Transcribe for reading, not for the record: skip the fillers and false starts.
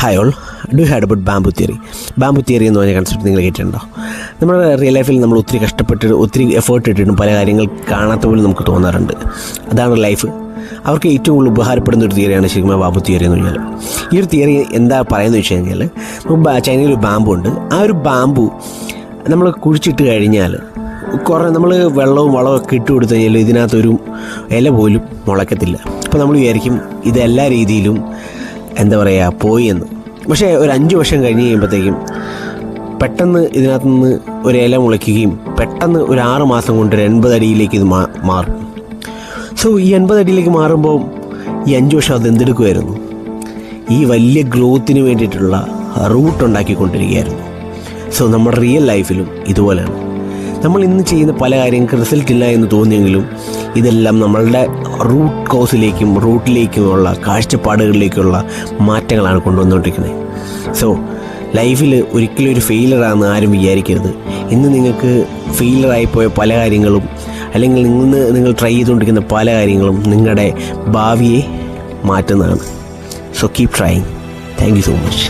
Hi all, do had about bamboo theory. Bamboo theory എന്ന് പറഞ്ഞ concept നിങ്ങൾ കേട്ടിട്ടുണ്ടോ? നമ്മുടെ റിയൽ ലൈഫിൽ നമ്മൾ ഒത്തിരി കഷ്ടപ്പെട്ട് ഒത്തിരി എഫേർട്ട് ഇട്ടിട്ടും പല കാര്യങ്ങൾ കാണാത്ത പോലും നമുക്ക് തോന്നാറുണ്ട്. അതാണ് ലൈഫ്. അവർക്ക് ഏറ്റവും കൂടുതൽ ഉപകാരപ്പെടുന്ന ഒരു തിയറിയാണ് ശരിക്കും ബാംബു തിയറി എന്ന് പറഞ്ഞാൽ. ഈ ഒരു തിയറി എന്താ പറയുന്നത് വെച്ച് കഴിഞ്ഞാൽ, ചൈനയിൽ ഒരു ബാംബു ഉണ്ട്. ആ ഒരു ബാംബു നമ്മൾ കുഴിച്ചിട്ട് കഴിഞ്ഞാൽ കുറേ നമ്മൾ വെള്ളവും വളമൊക്കെ ഇട്ട് കൊടുത്തു കഴിഞ്ഞാൽ ഇതിനകത്തൊരു ഇല പോലും മുളയ്ക്കത്തില്ല. അപ്പോൾ നമ്മൾ വിചാരിക്കും ഇത് എല്ലാ രീതിയിലും എന്താ പറയുക പോയി എന്ന്. പക്ഷേ ഒരു 5 വർഷം കഴിഞ്ഞ് കഴിയുമ്പോഴത്തേക്കും പെട്ടെന്ന് ഇതിനകത്ത് നിന്ന് ഒരു ഇല മുളയ്ക്കുകയും പെട്ടെന്ന് ഒരു 6 മാസം കൊണ്ട് ഒരു 80 അടിയിലേക്ക് ഇത് മാറും. സോ ഈ 80 അടിയിലേക്ക് മാറുമ്പോൾ ഈ 5 വർഷം അത് എന്തെടുക്കുമായിരുന്നു? ഈ വലിയ ഗ്രോത്തിന് വേണ്ടിയിട്ടുള്ള റൂട്ട് ഉണ്ടാക്കിക്കൊണ്ടിരിക്കുകയായിരുന്നു. സോ നമ്മുടെ റിയൽ ലൈഫിലും ഇതുപോലെയാണ്. നമ്മൾ ഇന്ന് ചെയ്യുന്ന പല കാര്യങ്ങൾക്ക് റിസൾട്ട് ഇല്ല എന്ന് തോന്നിയെങ്കിലും ഇതെല്ലാം നമ്മളുടെ റൂട്ടിലേക്കുമുള്ള കാഴ്ചപ്പാടുകളിലേക്കുള്ള മാറ്റങ്ങളാണ് കൊണ്ടുവന്നുകൊണ്ടിരിക്കുന്നത്. സോ ലൈഫിൽ ഒരിക്കലും ഒരു ഫെയിലറാണെന്ന് ആരും വിചാരിക്കരുത്. ഇന്ന് നിങ്ങൾക്ക് ഫെയിലറായിപ്പോയ പല കാര്യങ്ങളും അല്ലെങ്കിൽ നിങ്ങൾ ട്രൈ ചെയ്തുകൊണ്ടിരിക്കുന്ന പല കാര്യങ്ങളും നിങ്ങളുടെ ഭാവിയെ മാറ്റുന്നതാണ്. So keep trying. Thank you so much.